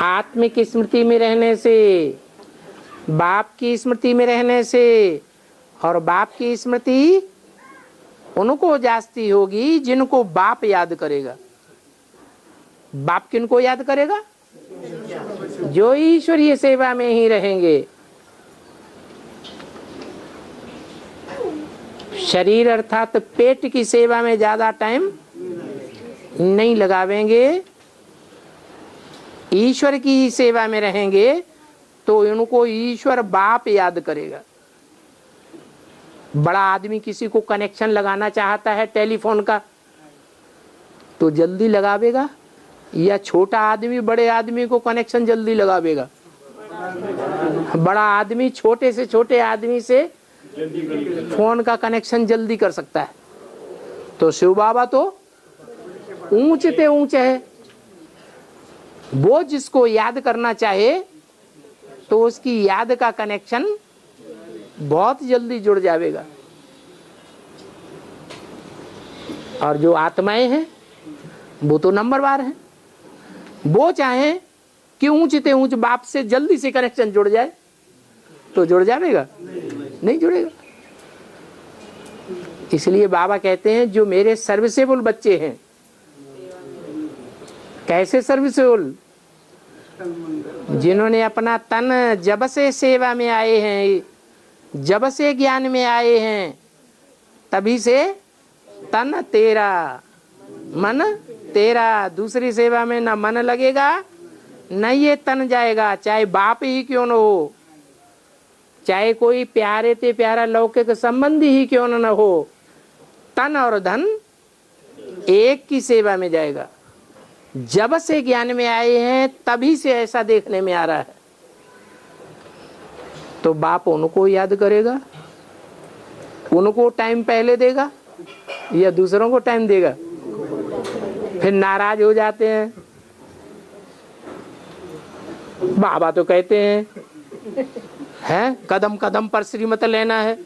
आत्मिक स्मृति में रहने से, बाप की स्मृति में रहने से। और बाप की स्मृति उनको जास्ती होगी जिनको बाप याद करेगा। बाप किनको याद करेगा? जो ईश्वरीय सेवा में ही रहेंगे। शरीर अर्थात पेट की सेवा में ज्यादा टाइम नहीं लगावेंगे, ईश्वर की ही सेवा में रहेंगे तो उनको ईश्वर बाप याद करेगा। बड़ा आदमी किसी को कनेक्शन लगाना चाहता है टेलीफोन का तो जल्दी लगावेगा, या छोटा आदमी बड़े आदमी को कनेक्शन जल्दी लगावेगा? बड़ा आदमी छोटे से छोटे आदमी से फोन का कनेक्शन जल्दी कर सकता है। तो शिव बाबा तो ऊंचे ते ऊंचे है। वो जिसको याद करना चाहे तो उसकी याद का कनेक्शन बहुत जल्दी जुड़ जाएगा। और जो आत्माएं हैं वो तो नंबरवार हैं। वो चाहे कि ऊंचे ते ऊंच बाप से जल्दी से कनेक्शन जुड़ जाए तो जुड़ जाएगा? नहीं जुड़ेगा। इसलिए बाबा कहते हैं जो मेरे सर्विसेबल बच्चे हैं। कैसे सर्विसेबल? जिन्होंने अपना तन जब से सेवा में आए हैं, जब से ज्ञान में आए हैं, तभी से तन तेरा मन तेरा। दूसरी सेवा में न मन लगेगा न ये तन जाएगा, चाहे बाप ही क्यों न हो, चाहे कोई प्यारे ते प्यारा लौकिक संबंधी ही क्यों न हो, तन और धन एक की सेवा में जाएगा। जब से ज्ञान में आए हैं तभी से ऐसा देखने में आ रहा है। तो बाप उनको याद करेगा, उनको टाइम पहले देगा या दूसरों को टाइम देगा? फिर नाराज हो जाते हैं। बाबा तो कहते हैं कदम कदम पर श्रीमत लेना है।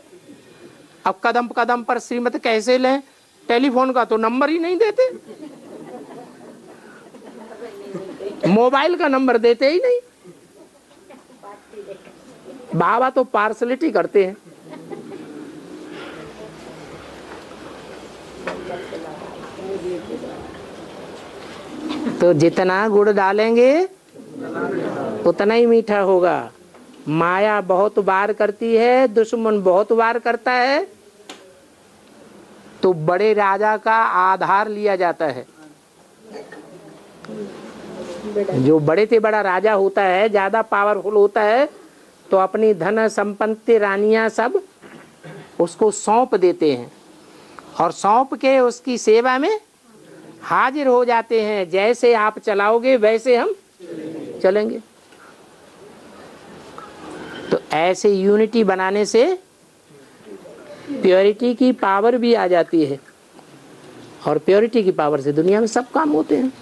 अब कदम कदम पर श्रीमत कैसे लें? टेलीफोन का तो नंबर ही नहीं देते, मोबाइल का नंबर देते ही नहीं। बाबा तो पार्सलिटी करते हैं। तो जितना गुड़ डालेंगे उतना ही मीठा होगा। माया बहुत बार करती है, दुश्मन बहुत बार करता है, तो बड़े राजा का आधार लिया जाता है। जो बड़े से बड़ा राजा होता है, ज्यादा पावरफुल होता है, तो अपनी धन संपत्ति रानियां सब उसको सौंप देते हैं और सौंप के उसकी सेवा में हाजिर हो जाते हैं। जैसे आप चलाओगे वैसे हम चलेंगे। तो ऐसे यूनिटी बनाने से प्योरिटी की पावर भी आ जाती है, और प्योरिटी की पावर से दुनिया में सब काम होते हैं।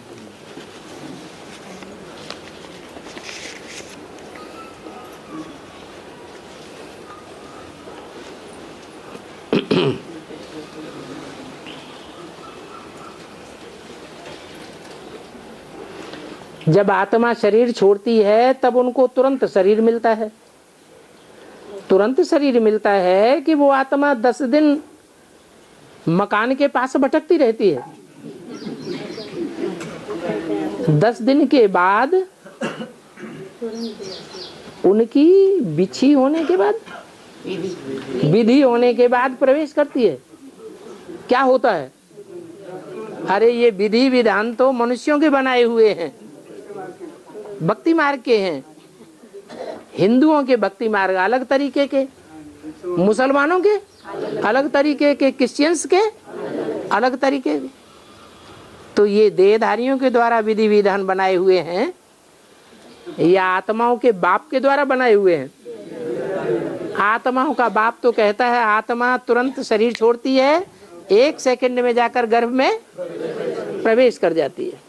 जब आत्मा शरीर छोड़ती है तब उनको तुरंत शरीर मिलता है। तुरंत शरीर मिलता है कि वो आत्मा 10 दिन मकान के पास भटकती रहती है। 10 दिन के बाद उनकी बिछी होने के बाद, विधि होने के बाद प्रवेश करती है। क्या होता है? अरे ये विधि विधान तो मनुष्यों के बनाए हुए हैं, भक्ति मार्ग के हैं। हिंदुओं के भक्ति मार्ग अलग तरीके के, मुसलमानों के अलग तरीके के, क्रिश्चियंस के अलग तरीके के। तो ये देहधारियों के द्वारा विधि विधान बनाए हुए हैं या आत्माओं के बाप के द्वारा बनाए हुए हैं? आत्माओं का बाप तो कहता है आत्मा तुरंत शरीर छोड़ती है, 1 सेकंड में जाकर गर्भ में प्रवेश कर जाती है।